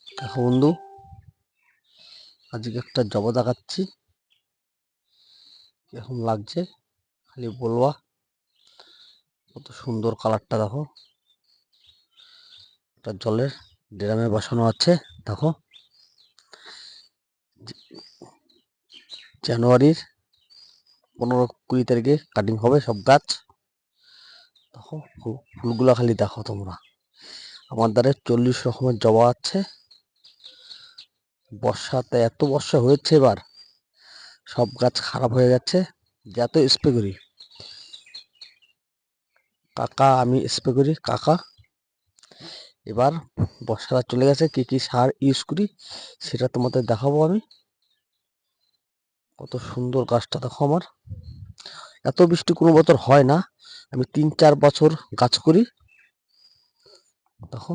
দেখো বন্ধু, আজকে একটা জবা দেখাচ্ছি। কিরকম লাগছে খালি বলবা। কত সুন্দর কালারটা দেখো। একটা জলের ড্রামে বসানো আছে। দেখো, জানুয়ারির 15-20 তারিখে কাটিং হবে সব গাছ। দেখো ফুলগুলা খালি দেখো তোমরা। আমার দ্বারে 40 রকমের জবা আছে। বর্ষাতে এত বর্ষা হয়েছে এবার, সব গাছ খারাপ হয়ে যাচ্ছে। যত স্প্রে করি কাকা, আমি স্প্রে করি কাকা। এবার বর্ষাটা চলে গেছে, কি কি সার ইউজ করি সেটা তোমাদের দেখাবো আমি। কত সুন্দর গাছটা দেখো আমার। এত বৃষ্টি কোনো বছর হয় না। আমি 3-4 বছর গাছ করি। দেখো